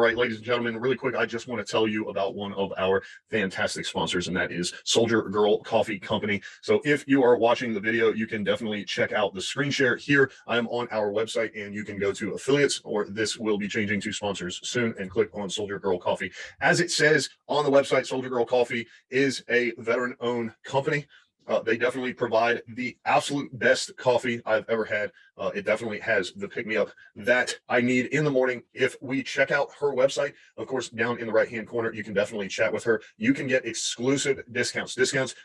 right, ladies and gentlemen, really quick, I just want to tell you about one of our fantastic sponsors, and that is Soldier Girl Coffee Company. So if you are watching the video, you can definitely check out the screen share here. I am on our website, and you can go to affiliates, or this will be changing to sponsors soon, and click on Soldier Girl Coffee. As it says on the website, Soldier Girl Coffee is a veteran-owned company. They definitely provide the absolute best coffee I've ever had. It definitely has the pick-me-up that I need in the morning. If we check out her website, of course, down in the right-hand corner, you can definitely chat with her. You can get exclusive discounts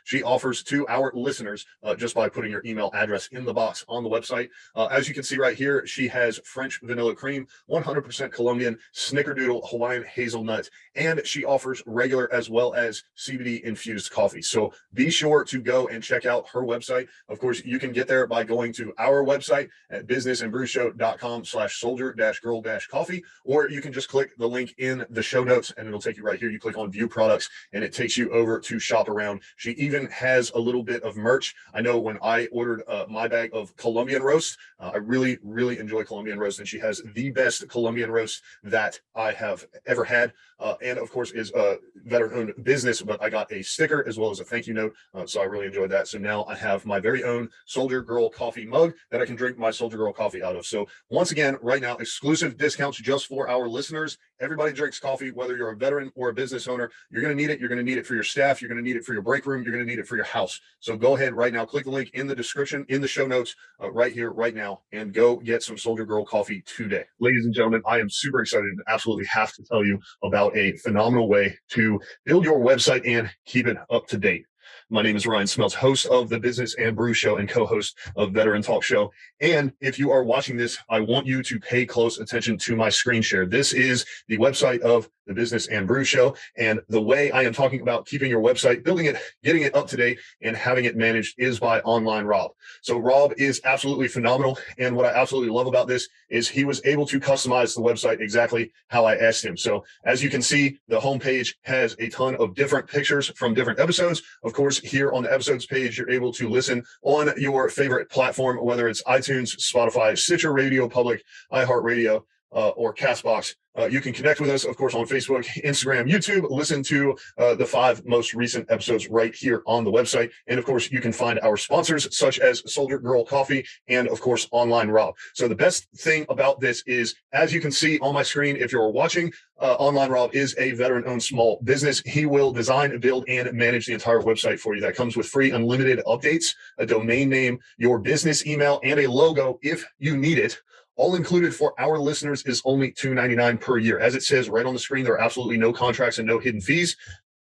she offers to our listeners just by putting your email address in the box on the website. As you can see right here, she has French vanilla cream, 100% Colombian, snickerdoodle Hawaiian hazelnut, and she offers regular as well as CBD-infused coffee. So be sure to go and check out her website. Of course, you can get there by going to our website at businessandbrewshow.com/soldier-girl-coffee, or you can just click the link in the show notes and it'll take you right here. You click on view products and it takes you over to shop around. She even has a little bit of merch. I know when I ordered my bag of Colombian roast, I really enjoy Colombian roast, and she has the best Colombian roast that I have ever had. And of course is a veteran-owned business, but I got a sticker as well as a thank you note. So I really enjoyed that. So now I have my very own Soldier Girl coffee mug that I can drink my Soldier Girl coffee out of. So once again, right now, exclusive discounts just for our listeners. Everybody drinks coffee, whether you're a veteran or a business owner. You're going to need it. You're going to need it for your staff. You're going to need it for your break room. You're going to need it for your house. So go ahead right now, click the link in the description, in the show notes, right here, right now, and go get some Soldier Girl coffee today. Ladies and gentlemen, I am super excited and absolutely have to tell you about a phenomenal way to build your website and keep it up to date. My name is Ryan Smeltz, host of the Business and Brews Show and co-host of Veteran Talk Show. And if you are watching this, I want you to pay close attention to my screen share. This is the website of the Business and Brews Show. And the way I am talking about keeping your website, building it, getting it up to date, and having it managed is by Online Rob. So Rob is absolutely phenomenal. And what I absolutely love about this is he was able to customize the website exactly how I asked him. So as you can see, the homepage has a ton of different pictures from different episodes. Of course, here on the episodes page, you're able to listen on your favorite platform, whether it's iTunes, Spotify, Stitcher Radio Public, iHeartRadio, or Castbox. You can connect with us, of course, on Facebook, Instagram, YouTube. Listen to the 5 most recent episodes right here on the website. And of course, you can find our sponsors such as Soldier Girl Coffee and, of course, Online Rob. So the best thing about this is, as you can see on my screen, if you're watching, Online Rob is a veteran-owned small business. He will design, build, and manage the entire website for you. That comes with free unlimited updates, a domain name, your business email, and a logo if you need it. All included for our listeners is only $2.99 per year. As it says right on the screen, there are absolutely no contracts and no hidden fees.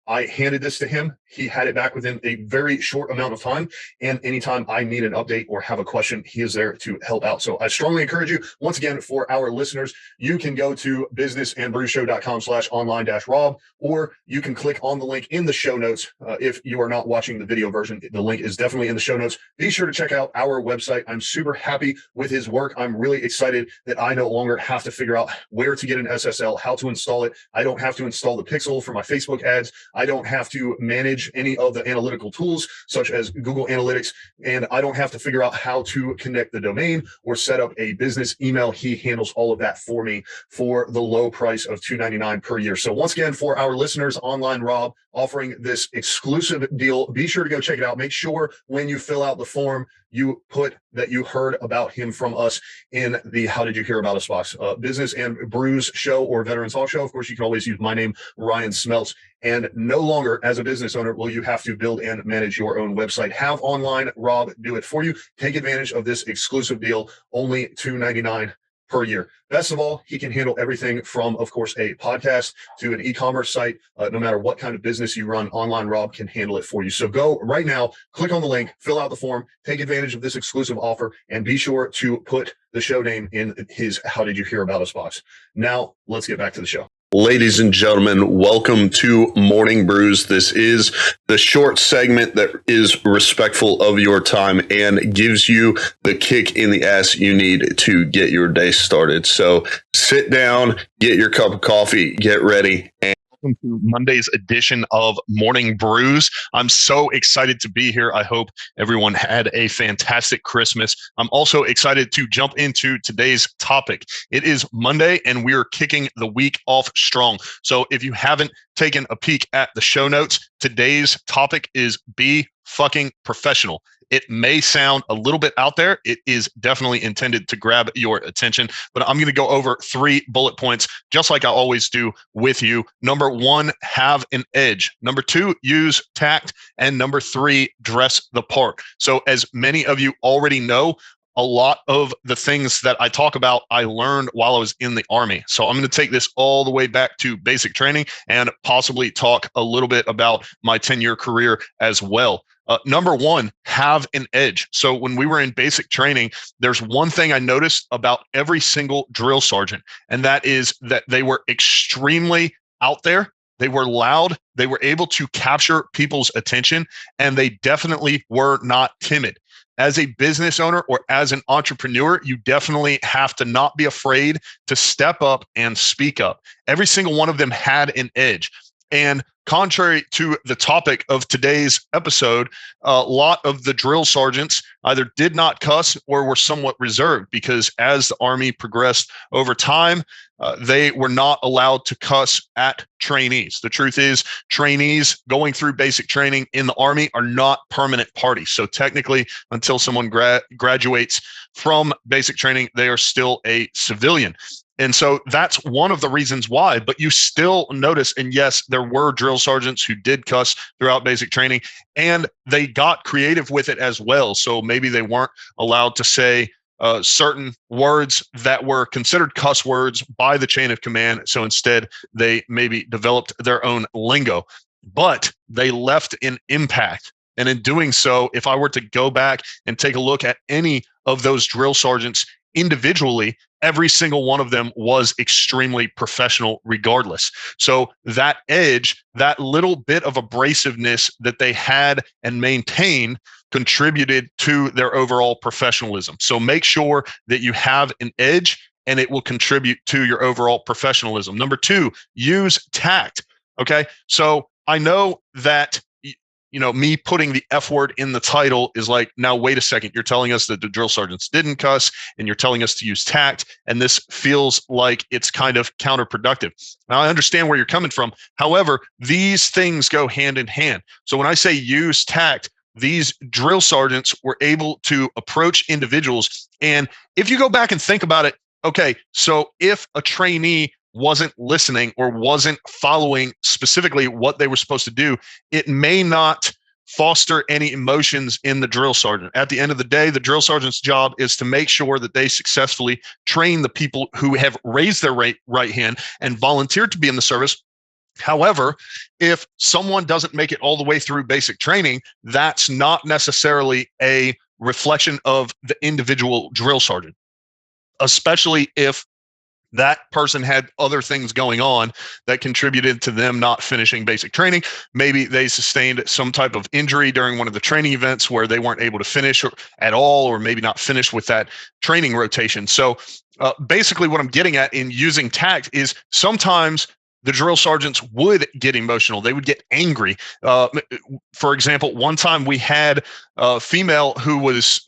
I handed this to him. He had it back within a very short amount of time. And anytime I need an update or have a question, he is there to help out. So I strongly encourage you, once again, for our listeners, you can go to businessandbrewshow.com/online-rob, or you can click on the link in the show notes. If you are not watching the video version, the link is definitely in the show notes. Be sure to check out our website. I'm super happy with his work. I'm really excited that I no longer have to figure out where to get an SSL, how to install it. I don't have to install the pixel for my Facebook ads. I don't have to manage any of the analytical tools such as Google Analytics, and I don't have to figure out how to connect the domain or set up a business email. He handles all of that for me for the low price of $2.99 per year. So once again, for our listeners, Online Rob offering this exclusive deal. Be sure to go check it out. Make sure when you fill out the form, you put that you heard about him from us in the How Did You Hear About Us box. Business and Brews Show or Veteran Talk Show. Of course, you can always use my name, Ryan Smeltz. And no longer, as a business owner, will you have to build and manage your own website. Have Online Rob do it for you. Take advantage of this exclusive deal, only $2.99 per year. Best of all, he can handle everything from, of course, a podcast to an e-commerce site. No matter what kind of business you run, Online Rob can handle it for you. So go right now, click on the link, fill out the form, take advantage of this exclusive offer, and be sure to put the show name in his How Did You Hear About Us box. Now, let's get back to the show. Ladies and gentlemen, welcome to Morning Brews. This is the short segment that is respectful of your time and gives you the kick in the ass you need to get your day started. So sit down, get your cup of coffee, get ready, and welcome to Monday's edition of Morning Brews. I'm so excited to be here. I hope everyone had a fantastic Christmas. I'm also excited to jump into today's topic. It is Monday, and we are kicking the week off strong. So if you haven't taken a peek at the show notes, today's topic is be fucking professional. It may sound a little bit out there. It is definitely intended to grab your attention, but I'm going to go over 3 bullet points, just like I always do with you. Number 1, have an edge. Number 2, use tact. And number 3, dress the part. So as many of you already know, a lot of the things that I talk about, I learned while I was in the Army. So I'm going to take this all the way back to basic training and possibly talk a little bit about my 10-year career as well. Number 1, have an edge. So when we were in basic training, there's one thing I noticed about every single drill sergeant, and that is that they were extremely out there. They were loud. They were able to capture people's attention, and they definitely were not timid. As a business owner or as an entrepreneur, you definitely have to not be afraid to step up and speak up. Every single one of them had an edge. And contrary to the topic of today's episode, a lot of the drill sergeants either did not cuss or were somewhat reserved, because as the Army progressed over time, they were not allowed to cuss at trainees. The truth is, trainees going through basic training in the Army are not permanent parties. So technically, until someone graduates from basic training, they are still a civilian. And so that's one of the reasons why, but you still notice, and yes, there were drill sergeants who did cuss throughout basic training, and they got creative with it as well. So maybe they weren't allowed to say certain words that were considered cuss words by the chain of command. So instead, they maybe developed their own lingo, but they left an impact. And in doing so, if I were to go back and take a look at any of those drill sergeants individually, every single one of them was extremely professional regardless. So that edge, that little bit of abrasiveness that they had and maintained, contributed to their overall professionalism. So make sure that you have an edge, and it will contribute to your overall professionalism. Number 2, use tact. Okay. So I know that me putting the F word in the title is like, now, wait a second. You're telling us that the drill sergeants didn't cuss, and you're telling us to use tact. And this feels like it's kind of counterproductive. Now, I understand where you're coming from. However, these things go hand in hand. So when I say use tact, these drill sergeants were able to approach individuals. And if you go back and think about it, okay, so if a trainee wasn't listening or wasn't following specifically what they were supposed to do, it may not foster any emotions in the drill sergeant. At the end of the day, the drill sergeant's job is to make sure that they successfully train the people who have raised their right hand and volunteered to be in the service. However, if someone doesn't make it all the way through basic training, that's not necessarily a reflection of the individual drill sergeant, especially if that person had other things going on that contributed to them not finishing basic training. Maybe they sustained some type of injury during one of the training events where they weren't able to finish at all, or maybe not finish with that training rotation. So basically what I'm getting at in using tact is sometimes the drill sergeants would get emotional. They would get angry. For example, one time we had a female who was,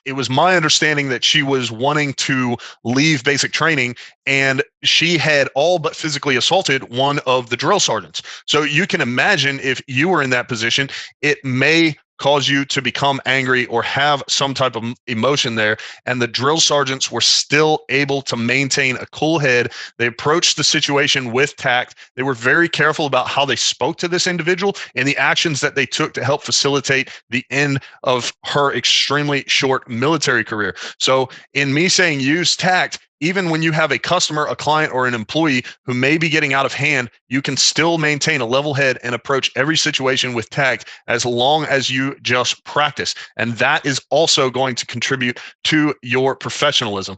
it was my understanding that she was wanting to leave basic training, and she had all but physically assaulted one of the drill sergeants. So you can imagine, if you were in that position, it may cause you to become angry or have some type of emotion there. And the drill sergeants were still able to maintain a cool head. They approached the situation with tact. They were very careful about how they spoke to this individual and the actions that they took to help facilitate the end of her extremely short military career. So in me saying use tact, even when you have a customer, a client, or an employee who may be getting out of hand, you can still maintain a level head and approach every situation with tact, as long as you just practice. And that is also going to contribute to your professionalism.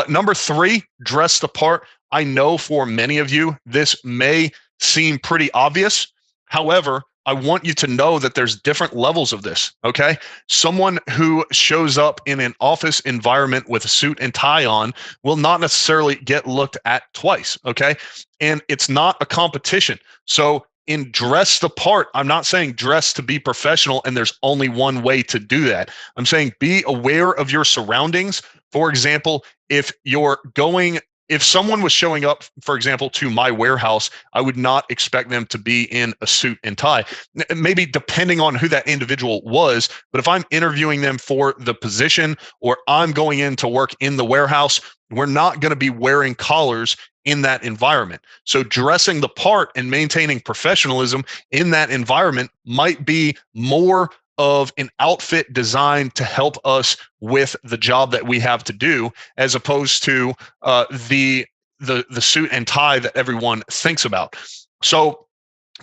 Number 3, dress the part. I know for many of you, this may seem pretty obvious. However, I want you to know that there's different levels of this, okay? Someone who shows up in an office environment with a suit and tie on will not necessarily get looked at twice, okay? And it's not a competition. So in dress the part, I'm not saying dress to be professional and there's only one way to do that. I'm saying be aware of your surroundings. For example, if someone was showing up, for example, to my warehouse, I would not expect them to be in a suit and tie. Maybe depending on who that individual was, but if I'm interviewing them for the position or I'm going in to work in the warehouse, we're not going to be wearing collars in that environment. So dressing the part and maintaining professionalism in that environment might be more of an outfit designed to help us with the job that we have to do, as opposed to the suit and tie that everyone thinks about. So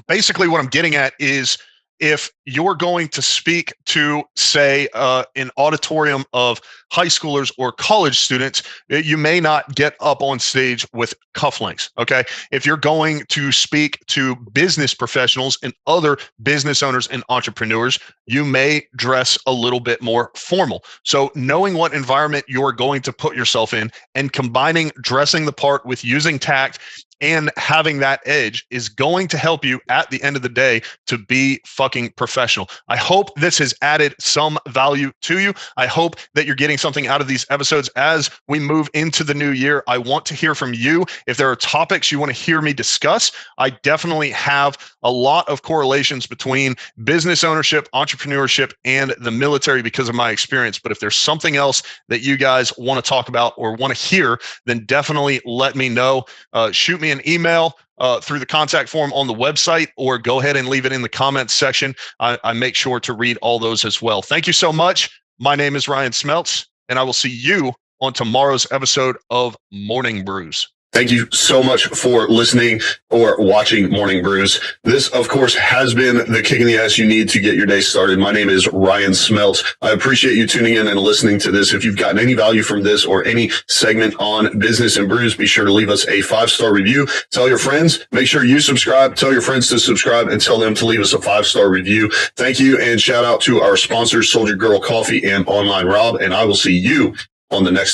basically what I'm getting at is, if you're going to speak to, say, an auditorium of high schoolers or college students, you may not get up on stage with cufflinks, okay? If you're going to speak to business professionals and other business owners and entrepreneurs, you may dress a little bit more formal. So knowing what environment you're going to put yourself in and combining dressing the part with using tact and having that edge is going to help you at the end of the day to be fucking professional. I hope this has added some value to you. I hope that you're getting something out of these episodes as we move into the new year. I want to hear from you. If there are topics you want to hear me discuss, I definitely have a lot of correlations between business ownership, entrepreneurship, and the military because of my experience. But if there's something else that you guys want to talk about or want to hear, then definitely let me know. Shoot me an email through the contact form on the website, or go ahead and leave it in the comments section. I make sure to read all those as well. Thank you so much. My name is Ryan Smeltz, and I will see you on tomorrow's episode of Morning Brews. Thank you so much for listening or watching Morning Brews. This, of course, has been the kick in the ass you need to get your day started. My name is Ryan Smeltz. I appreciate you tuning in and listening to this. If you've gotten any value from this or any segment on business and brews, be sure to leave us a 5-star review. Tell your friends. Make sure you subscribe. Tell your friends to subscribe and tell them to leave us a 5-star review. Thank you, and shout out to our sponsors, Soldier Girl Coffee and Online Rob. And I will see you on the next